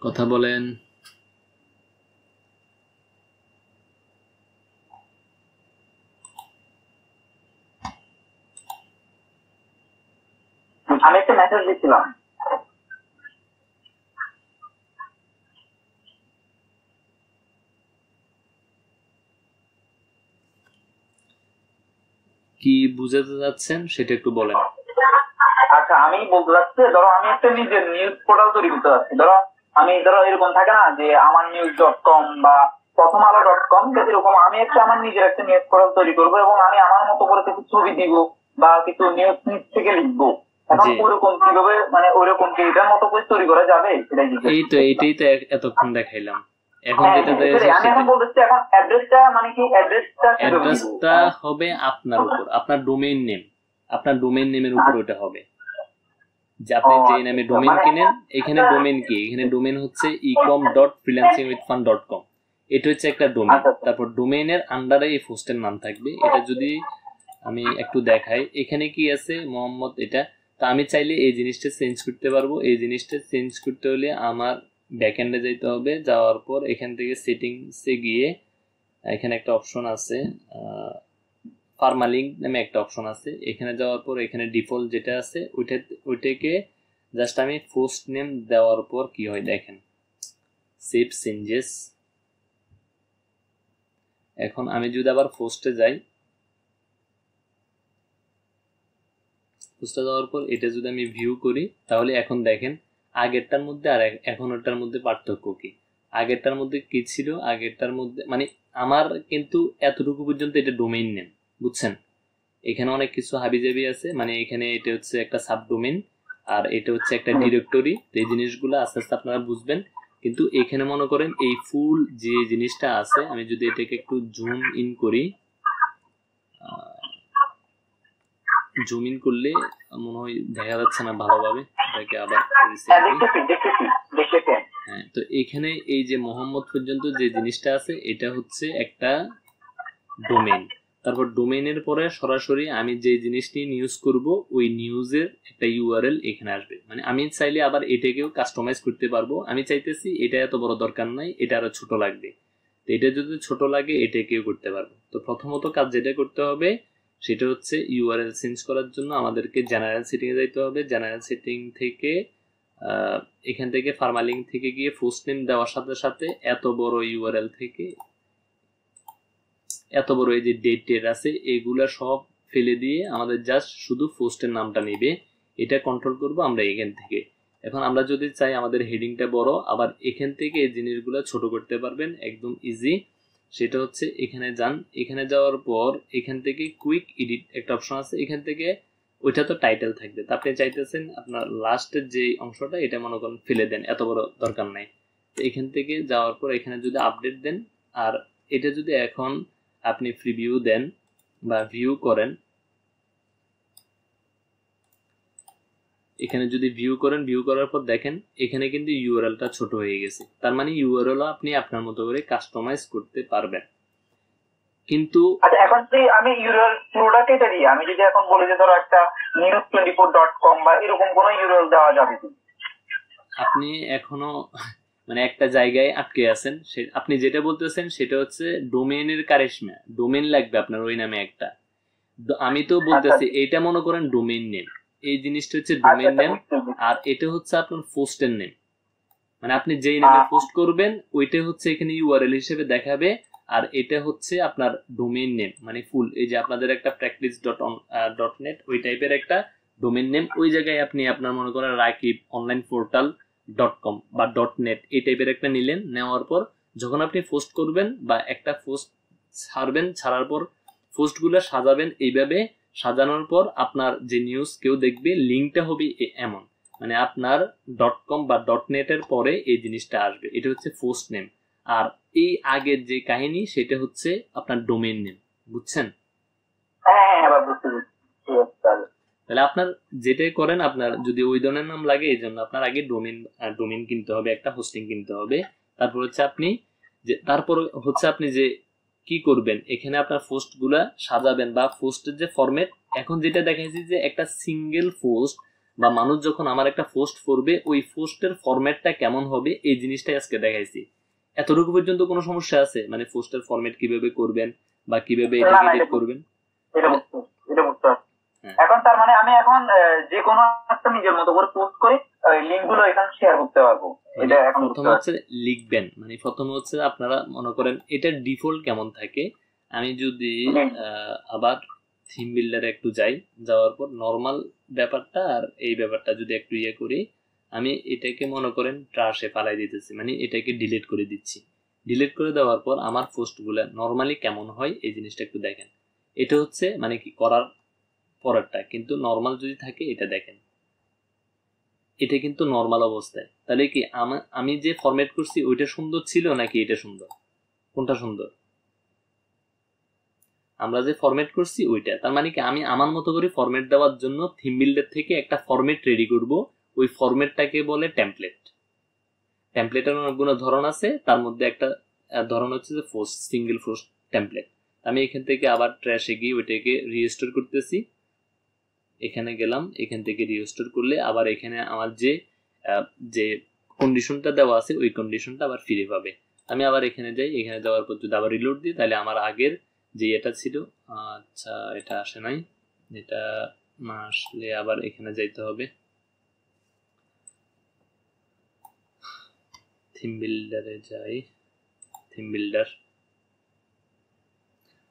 কথা বলেন। আমি একটা মেসেজ দিচ্ছিলাম। কি বুঝাতে যাচ্ছেন সেটা একটু বলেন। আচ্ছা, আমি বলতে চাচ্ছি, ধরো আমি একটা নিজের নিউজ পোর্টাল তৈরি করতে চাচ্ছি। ধরো এরকম থাকে না যে আমার নিউজ.com বা প্রথম আলো.com, এরকম আমি আমার নিজের একটা নিউজ পোর্টাল তৈরি করবো এবং আমি আমার মতো করে কিছু ছবি দিব বা কিছু নিউজ থেকে লিখবো। এখন ওরকম কিভাবে, মানে ওরকম কি এটার মতো করে তৈরি করা যাবে? এইটাই তো এতক্ষণ দেখাইলাম। এখন যেটা আমি এখন বলতেছি, এখন অ্যাড্রেসটা মানে কি, অ্যাড্রেসটা হবে আপনার উপর, আপনার ডোমেইন নেম, আপনার ডোমেইন নেমের উপর ওটা হবে। যে আপনি যে নামে ডোমেইন কিনেন, এখানে ডোমেইন কি, এখানে ডোমেইন হচ্ছে ecom.freelancingwithfun.com, এটা হচ্ছে একটা ডোমেইন। তারপর ডোমেইনের আন্ডারে এই পোস্টের নাম থাকবে। এটা যদি আমি একটু দেখাই, এখানে কি আছে মোহাম্মদ, এটা তো আমি চাইলে এই জিনিসটা চেঞ্জ করতে পারবো। এই জিনিসটা চেঞ্জ করতে হলে আমার ব্যাকএন্ডে যাইতে হবে। যাওয়ার পর এখান থেকে সেটিংসে গিয়ে এখানে একটা অপশন আছে, পারমালিঙ্ক নামে একটা অপশন আছে। এখানে যাওয়ার পর এখানে ডিফল্ট যেটা আছে ওইটাকে জাস্ট আমি পোস্ট নেম দেওয়ার পর কি হয় দেখেন, সেভ চেঞ্জেস। এখন আমি যদি আবার পোস্টে যাই, পোস্টে যাওয়ার পর এটা যদি আমি ভিউ করি, তাহলে এখন দেখেন আগেরটার মধ্যে আর এখনটার মধ্যে পার্থক্য কি। আগেরটার মধ্যে কি ছিল, আগেরটার মধ্যে মানে আমার কিন্তু এতটুকু পর্যন্ত এটা ডোমেইন নেম, বুঝছেন? এখানে অনেক কিছু হাবিজাবি আছে, মানে এখানে এটা হচ্ছে একটা সাবডোমেইন আর এটা হচ্ছে একটা ডিরেক্টরি। এই জিনিসগুলো আস্তে আস্তে আপনারা বুঝবেন। কিন্তু এখানে মনে করেন এই ফুল যে জিনিসটা আছে, আমি যদি এটাকে একটু জুম ইন করি, জুম ইন করলে মনে হয় দেখা যাচ্ছে না ভালোভাবে, এটাকে আবার হ্যাঁ, তো এখানে এই যে মোহাম্মদ পর্যন্ত যে জিনিসটা আছে এটা হচ্ছে একটা ডোমেইন। তারপর ডোমেইনের পরে সরাসরি আমি যে জিনিসটি নিউজ করব ওই নিউজের একটা ইউআরএল এখানে আসবে। মানে আমি চাইলে আবার এটাকেও কাস্টমাইজ করতে পারবো। আমি চাইতেছি এটা এত বড় দরকার নাই, এটা আরো ছোট লাগবে, তো এটা যদি ছোট লাগে এটাকেও করতে পারবো। তো প্রথমত কাজ যেটা করতে হবে সেটা হচ্ছে ইউআরএল চেঞ্জ করার জন্য আমাদেরকে জেনারেল সেটিং এ যাইতে হবে। জেনারেল সেটিং থেকে এখান থেকে ফার্মালিঙ্ক থেকে গিয়ে পোস্ট নেম দেওয়ার সাথে সাথে এত বড় ইউআরএল থেকে এত বড় এই যে ডেট আছে এগুলা সব ফেলে দিয়ে আমাদের জাস্ট শুধু পোস্টের নামটা নেবে, এটা কন্ট্রোল করব আমরা এখান থেকে। এখন আমরা যদি চাই আমাদের হেডিংটা বড়, আবার এখান থেকে এই জিনিসগুলো ছোট করতে পারবেন একদম ইজি। সেটা হচ্ছে এখানে যান, এখানে যাওয়ার পর এখান থেকে কুইক এডিট একটা অপশন আছে, এখান থেকে ওইটা তো টাইটেল থাকবে, তা আপনি চাইতেছেন আপনার লাস্টের যে অংশটা এটা মনে করেন ফেলে দেন, এত বড় দরকার নাই। তো এখান থেকে যাওয়ার পর এখানে যদি আপডেট দেন, আর এটা যদি এখন আপনি প্রিভিউ দেন বা ভিউ করেন, এখানে যদি ভিউ করেন, ভিউ করার পর দেখেন এখানে কিন্তু ইউআরএলটা ছোট হয়ে গেছে। তার মানে ইউআরএল আপনি আপনার মতো করে কাস্টমাইজ করতে পারবেন। কিন্তু আচ্ছা, এখন যদি আমি ইউআরএল পুরোটা কেটে দিই, আমি যদি এখন বলি যে ধরো একটা news24.com বা এরকম কোনো ইউআরএল দেওয়া যাবে কি? আপনি এখনো মানে একটা জায়গায় আটকে আছেন। আপনি যেটা বলতেছেন সেটা হচ্ছে ডোমেইনের কারিশমা, ডোমেইন লাগবে আপনার ওই নামে একটা। আমি তো বলতেছি এটা মনে করেন ডোমেইন নেম, এই জিনিসটা হচ্ছে ডোমেইন নেম, আর এটা হচ্ছে আপনার পোস্টের নেম। মানে আপনি যেই নামে পোস্ট করবেন ওইটা হচ্ছে এখানে ইউআরএল হিসেবে দেখাবে, আর এটা হচ্ছে আপনার ডোমেইন নেম মানে ফুল। এই যে আপনাদের একটা practice.net ওই টাইপের একটা ডোমেইন নেম, ওই জায়গায় আপনি আপনার মনে করেন রাকিব অনলাইন পোর্টাল .com বা .net এই টাইপের একটা নিলেন। নেওয়ার পর যখন আপনি পোস্ট করবেন বা একটা পোস্ট ছাড়বেন, ছাড়ার পর পোস্টগুলো সাজাবেন এইভাবে। সাজানোর পর আপনার যে নিউজ কেউ দেখবে লিঙ্কটা হবে এমন, মানে আপনার .com বা .net এর পরে এই জিনিসটা আসবে, এটা হচ্ছে পোস্ট নেম। আর এই আগের যে কাহিনী সেটা হচ্ছে আপনার ডোমেইন নেম, বুঝছেন? তাহলে আপনার যেটাই করেন, আপনার যদি ওই ধরনের নাম লাগে এই জন্য আপনার আগে ডোমেইন কিনতে হবে, একটা হোস্টিং কিনতে হবে। তারপর হচ্ছে আপনি যে কি করবেন, এখানে আপনার পোস্ট গুলা সাজাবেন বা পোস্টের যে ফরম্যাট, এখন যেটা দেখাইছি যে একটা সিঙ্গেল পোস্ট বা মানুষ যখন আমার একটা পোস্ট করবে ওই পোস্টের ফরম্যাটটা কেমন হবে এই জিনিসটাই আজকে দেখাইছি। এতটুকু পর্যন্ত কোনো সমস্যা আছে? মানে পোস্টের ফরম্যাট কিভাবে করবেন বা কিভাবে এটা এডিট করবেন? এখন তার মানে আমি এখন যে কোনো একটা নিজের মতো করে পোস্ট করে লিংকগুলো এখানে শেয়ার করতে পারবো। এটা এখন প্রথম হচ্ছে লিখবেন, মানে প্রথম হচ্ছে আপনারা মনে করেন এটা ডিফল্ট কেমন থাকে। আমি যদি আবার থিম বিল্ডারে একটু যাই, যাওয়ার পর নরমাল ব্যাপারটা আর এই ব্যাপারটা যদি একটু ইয়ে করি, আমি এটাকে মনে করেন ট্রাশে পালাই দিতেছি, মানে এটাকে ডিলিট করে দিচ্ছি। ডিলিট করে দেওয়ার পর আমার পোস্টগুলো নরমালি কেমন হয় এই জিনিসটা একটু দেখেন। এটা হচ্ছে মানে কি করার পরেরটা, কিন্তু নরমাল যদি থাকে এটা দেখেন, এটা কিন্তু নরমাল অবস্থায়। তাহলে কি আমি যে ফরম্যাট করছি ওইটা সুন্দর ছিল নাকি এটা সুন্দর? কোনটা সুন্দর? আমরা যে ফরম্যাট করছি ওইটা। তার মানে কি আমি আমার মতো করে ফরম্যাট দেওয়ার জন্য থিম বিল্ডার থেকে একটা ফরম্যাট রেডি করব, ওই ফরম্যাটটাকে বলে টেমপ্লেট। টেমপ্লেটের অনেকগুলো ধরন আছে, তার মধ্যে একটা ধরন হচ্ছে যে সিঙ্গেল পোস্ট টেমপ্লেট। আমি এখান থেকে আবার ট্র্যাশে গিয়ে ওইটাকে রিস্টোর করতেছি। এখানে গেলাম, এখান থেকে রিস্টোর করলে আবার এখানে আমার যে কন্ডিশনটা দেওয়া আছে ওই কন্ডিশনটা আবার ফিরে পাবে। আমি আবার এখানে যাই, এখানে যাওয়ার পর যদি আবার রিলোড দিই তাহলে আমার আগের যে এটা ছিল, আচ্ছা এটা আসে নাই, এটা না আসলে আবার এখানে যাইতে হবে, থিম বিল্ডারে যাই, থিম বিল্ডার।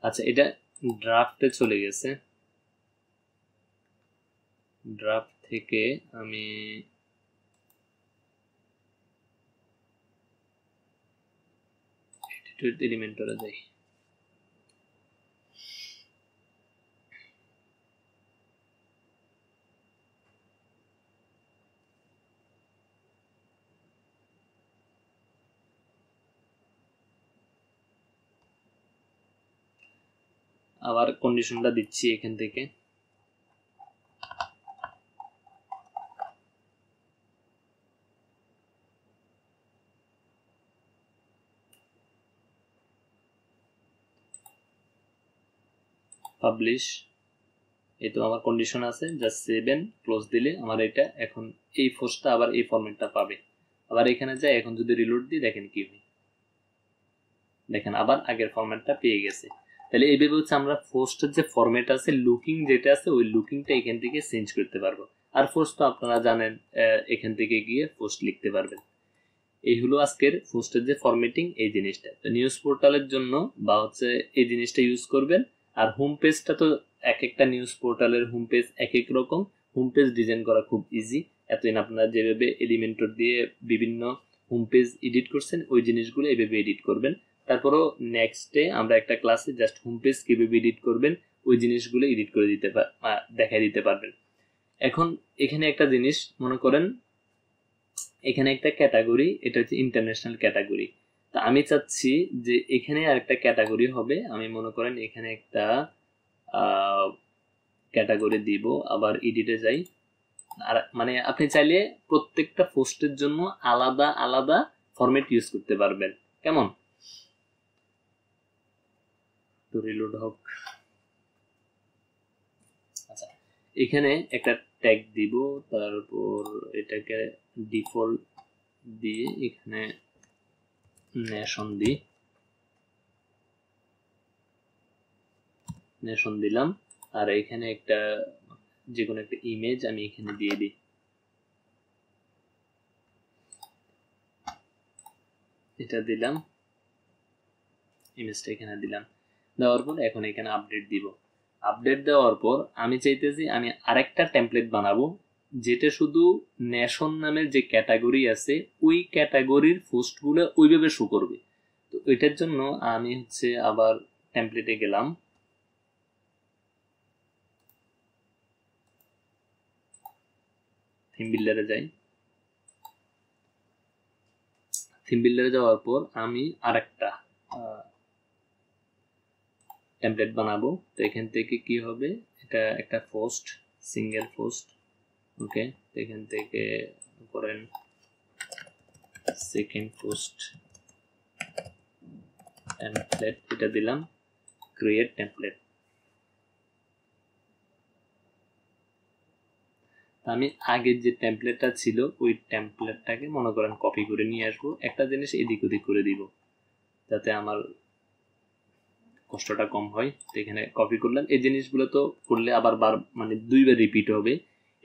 আচ্ছা এটা ড্রাফটে চলে গেছে, ড্রাফট থেকে আমি এলিমেন্টরে যাই। আবার কন্ডিশনটা দিচ্ছি এখান থেকে, পাবলিশ, এই তো আমার কন্ডিশন আছে, জাস্ট সেভ এন্ড ক্লোজ দিলে আমার এটা এখন এই পোস্টটা আবার এই ফরম্যাটটা পাবে। আবার এখানে যাই, এখন যদি রিলোড দিই দেখেন কি হয়, দেখেন আবার আগের ফরম্যাটটা পেয়ে গেছে। তাহলে এইভাবে হচ্ছে আমরা পোস্টের যে ফরম্যাট আছে, লুকিং যেটা আছে, ওই লুকিংটা এখান থেকে চেঞ্জ করতে পারবো। আর পোস্ট তো আপনারা জানেন, এখান থেকে গিয়ে পোস্ট লিখতে পারবেন। এই হলো আজকের পোস্টের যে ফরম্যাটিং, এই জিনিসটা। তো নিউজ পোর্টালের জন্য বা হচ্ছে এই জিনিসটা ইউজ করবেন। আর হোম পেজটা তো এক একটা নিউজ পোর্টালের হোম পেজ এক এক রকম, হোম পেজ ডিজাইন করা খুব ইজি। এতদিন আপনারা যেভাবে এলিমেন্টর দিয়ে বিভিন্ন হোম পেজ এডিট করছেন, ওই জিনিসগুলো এইভাবে এডিট করবেন। তারপরও নেক্সটে আমরা একটা ক্লাসে জাস্ট হোম পেজ কিভাবে এডিট করবেন ওই জিনিসগুলো এডিট করে দেখাই দিতে পারবেন। এখন এখানে একটা জিনিস মনে করেন, এখানে একটা ক্যাটাগরি, এটা হচ্ছে ইন্টারন্যাশনাল ক্যাটাগরি। তা আমি চাচ্ছি যে এখানে আরেকটা ক্যাটাগরি হবে। আমি মনে করেন এখানে একটা ক্যাটাগরি দিব, আবার এডিটে যাই। আর মানে আপনি চাইলে প্রত্যেকটা পোস্টের জন্য আলাদা আলাদা ফরম্যাট ইউজ করতে পারবেন। কেমন? তো রিলোড হোক। আচ্ছা, এখানে একটা ট্যাগ দিব, তারপর এটাকে ডিফল্ট দিয়ে এখানে নেশন দিই, নেশন দিলাম। আর এখানে একটা যে কোনো একটা ইমেজ আমি এখানে দিয়ে দিই, এটা দিলাম, ইমেজটা এখানে দিলাম। দেওয়ার পর এখন এখানে আপডেট দিব। আপডেট দেওয়ার পর আমি চাইতেছি আমি আরেকটা টেমপ্লেট বানাবো, যেটা শুধু নেশন নামের যে ক্যাটাগরি আছে ওই ক্যাটাগরির পোস্টগুলো ওইভাবে শো করবে। তো এটার জন্য আমি হচ্ছে আবার টেমপ্লেটে গেলাম, থিম বিল্ডারে যাই। থিম বিল্ডারে যাওয়ার পর আমি আরেকটা টেমপ্লেট বানাবো। তো এখান থেকে কি হবে, এটা একটা পোস্ট, সিঙ্গেল পোস্ট। ওকে, এখান থেকে করেন সেকেন্ড পোস্ট টেমপ্লেট, এটা দিলাম, ক্রিয়েট টেমপ্লেট। আমি আগের যে টেমপ্লেটটা ছিল ওই টেমপ্লেটটাকে মনে করেন কপি করে নিয়ে আসবো, একটা জিনিস এদিক ওদিক করে দিব যাতে আমার কষ্টটা কম হয়। তো এখানে কপি করলাম। এই জিনিসগুলো তো করলে আবার মানে দুইবার রিপিট হবে,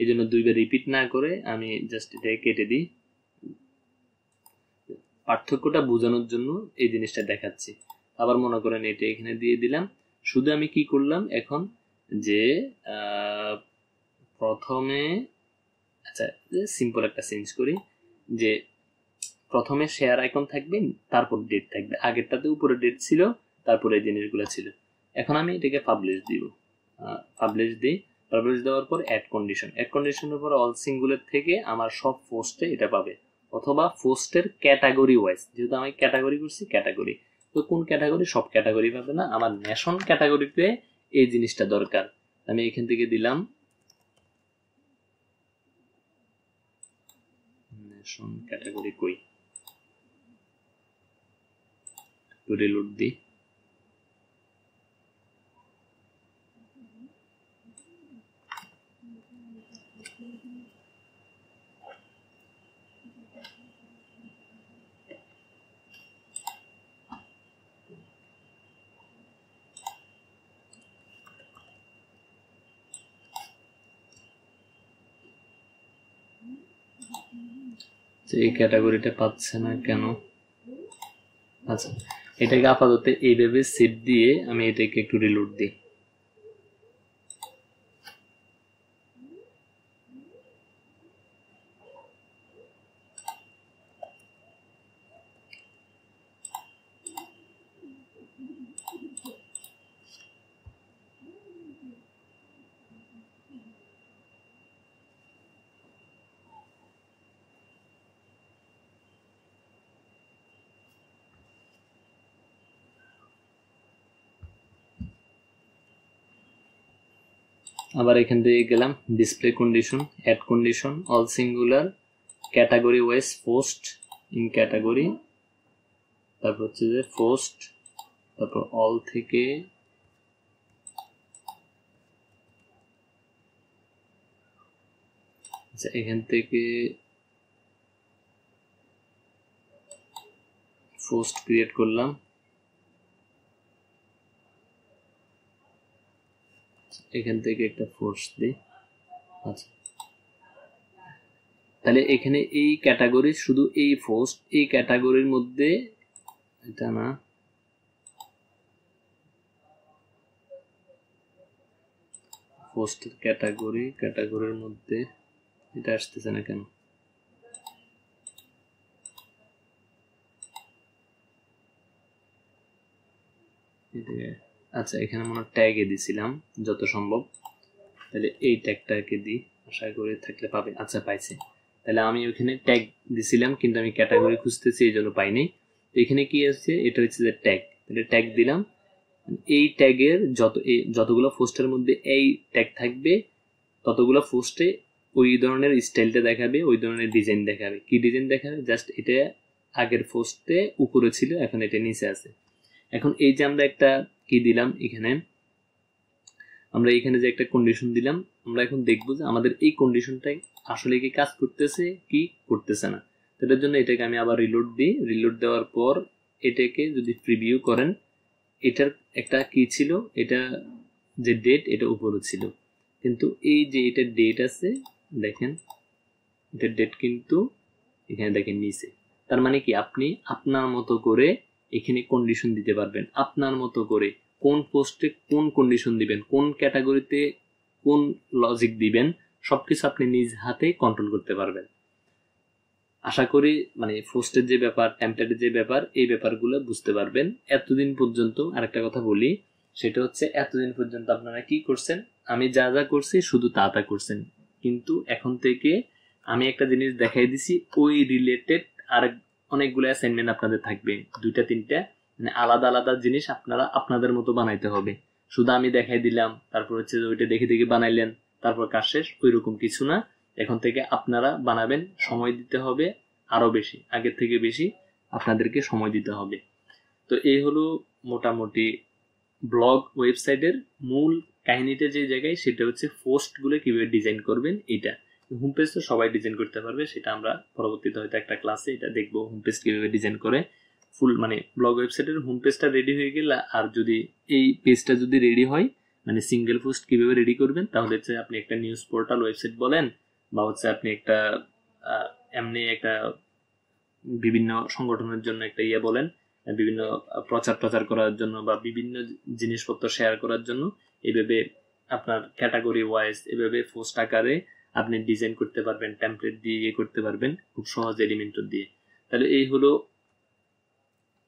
এই জন্য দুইবার রিপিট না করে আমি জাস্ট এটাকে কেটে দিই। পার্থক্যটা বোঝানোর জন্য এই জিনিসটা দেখাচ্ছি। আবার মনে করেন এটা এখানে দিয়ে দিলাম। শুধু আমি কি করলাম এখন, যে প্রথমে, আচ্ছা সিম্পল একটা চেঞ্জ করি, যে প্রথমে শেয়ার আইকন থাকবে, তারপর ডেট থাকবে। আগেরটাতে উপরে ডেট ছিল, তারপরে এই জিনিসগুলো ছিল। এখন আমি এটাকে পাবলিশ দিব, পাবলিশ দিই। পাবলিশ দেওয়ার পর অ্যাড কন্ডিশন, অ্যাড কন্ডিশনের পর অল সিঙ্গুলার থেকে আমার সব পোস্টে এটা পাবে, অথবা পোস্টের ক্যাটাগরি ওয়াইজ, যেহেতু আমি ক্যাটাগরি করছি ক্যাটাগরি, তো কোন ক্যাটাগরি, সব ক্যাটাগরি পাবে না, আমার নেশন ক্যাটাগরিতে এই জিনিসটা দরকার। আমি এখান থেকে দিলাম নেশন ক্যাটাগরি, কই রিলোড দিই। এই ক্যাটাগরিটা পাচ্ছে না কেন? আচ্ছা, এটাকে আপাতত এইভাবে সেভ দিয়ে আমি এটাকে একটু রিলোড দিই। আবার এখান থেকে গেলাম display condition, add condition, all singular, category wise post in category, তারপর হচ্ছে যে পোস্ট, তারপর অল থেকে আচ্ছা এখান থেকে পোস্ট ক্রিয়েট করলাম, এখান থেকে একটা পোস্ট দিই। আচ্ছা তাহলে এখানে এই ক্যাটাগরি শুধু এই পোস্ট, এই ক্যাটাগরির মধ্যে এটা না, পোস্টের ক্যাটাগরির মধ্যে এটা আসতেছে না কেন? আচ্ছা এখানে মনে ট্যাগে দিছিলাম যত সম্ভব, তাহলে এই ট্যাগটাকে দিই, আশা করি থাকলে পাবে। আচ্ছা পাইছে। তাহলে আমি ওখানে ট্যাগ দিছিলাম কিন্তু আমি ক্যাটাগরি খুঁজতেছি এই জন্য পাইনি। তো এখানে কি আছে, এটা হচ্ছে যে ট্যাগ, তাহলে ট্যাগ দিলাম। এই ট্যাগের যতগুলো পোস্টের মধ্যে এই ট্যাগ থাকবে ততগুলো পোস্টে ওই ধরনের স্টাইলটা দেখাবে, ওই ধরনের ডিজাইন দেখাবে। কি ডিজাইন দেখাবে? জাস্ট এটা আগের পোস্টে উপরে ছিল, এখন এটা নিচে আছে। এখন এই যে আমরা একটা কি দিলাম এখানে, আমরা এখানে যে একটা কন্ডিশন দিলাম, আমরা এখন দেখবো যে আমাদের এই কন্ডিশনটাই আসলে কি কাজ করতেছে কি করতেছে না। এটার জন্য এটাকে আমি আবার রিলোড দিই। রিলোড দেওয়ার পর এটাকে যদি প্রিভিউ করেন, এটার একটা কি ছিল, এটা যে ডেট এটা উপরে ছিল, কিন্তু এই যে এটা ডেট আছে দেখেন, এটার ডেট কিন্তু এখানে দেখেন নিচে। তার মানে কি আপনি আপনার মতো করে এখানে কন্ডিশন দিতে পারবেন, আপনার মতো করে কোন পোস্টে কোন কন্ডিশন দিবেন, কোন ক্যাটাগরিতে কোন লজিক দিবেন, সবকিছু আপনি নিজ হাতে কন্ট্রোল করতে পারবেন। আশা করি মানে পোস্টের যে ব্যাপার, টেমপ্লেটের যে ব্যাপার, এই ব্যাপারগুলো বুঝতে পারবেন। এতদিন পর্যন্ত আরেকটা কথা বলি, সেটা হচ্ছে এতদিন পর্যন্ত আপনারা কি করছেন, আমি যা যা করছি শুধু তা তা করছেন, কিন্তু এখন থেকে আমি একটা জিনিস দেখাই দিছি, ওই রিলেটেড আর অনেকগুলো অ্যাসাইনমেন্ট আপনাদের থাকবে, 2টা 3টা, মানে আলাদা আলাদা জিনিস আপনারা আপনাদের মতো বানাইতে হবে। শুধু আমি দেখাই দিলাম তারপর হচ্ছে ওইটা দেখে দেখে বানাইলেন তারপর কাজ শেষ, ওইরকম কিছু না। এখন থেকে আপনারা বানাবেন, সময় দিতে হবে আরো বেশি, আগের থেকে বেশি আপনাদেরকে সময় দিতে হবে। তো এই হলো মোটামুটি ব্লগ ওয়েবসাইটের মূল কাহিনীটা। যে জায়গায় সেটা হচ্ছে পোস্টগুলো কিভাবে ডিজাইন করবেন। এটা হোম পেজ তো সবাই ডিজাইন করতে পারবে, সেটা আমরা পরবর্তীতে হয়তো একটা ক্লাসে এটা দেখবো, হোম পেজ কিভাবে ডিজাইন করে। ফুল মানে ব্লগ ওয়েবসাইটের হোম পেজটা রেডি হয়ে গেলে, আর যদি এই পেজটা যদি রেডি হয়, মানে সিঙ্গেল পোস্ট কিভাবে রেডি করবেন, তাহলে হচ্ছে আপনি একটা নিউজ পোর্টাল ওয়েবসাইট বলেন, বা হচ্ছে আপনি একটা এমনি একটা বিভিন্ন সংগঠনের জন্য একটা ইয়ে বলেন, বিভিন্ন প্রচার করার জন্য বা বিভিন্ন জিনিসপত্র শেয়ার করার জন্য, এইভাবে আপনার ক্যাটাগরি ওয়াইজ এভাবে পোস্ট আকারে আপনি ডিজাইন করতে পারবেন, টেমপ্লেট দিয়ে ইয়ে করতে পারবেন খুব সহজ এলিমেন্টর দিয়ে। তাহলে এই হলো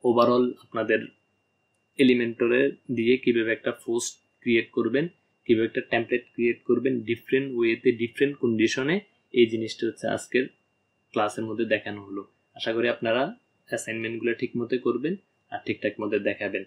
ওভারঅল আপনাদের এলিমেন্টরে দিয়ে কিভাবে একটা পোস্ট ক্রিয়েট করবেন, কিভাবে একটা টেমপ্লেট ক্রিয়েট করবেন ডিফারেন্ট ওয়েতে, ডিফারেন্ট কন্ডিশনে। এই জিনিসটা হচ্ছে আজকের ক্লাসের মধ্যে দেখানো হলো। আশা করি আপনারা অ্যাসাইনমেন্টগুলো ঠিক মতো করবেন আর ঠিকঠাক মতো দেখাবেন।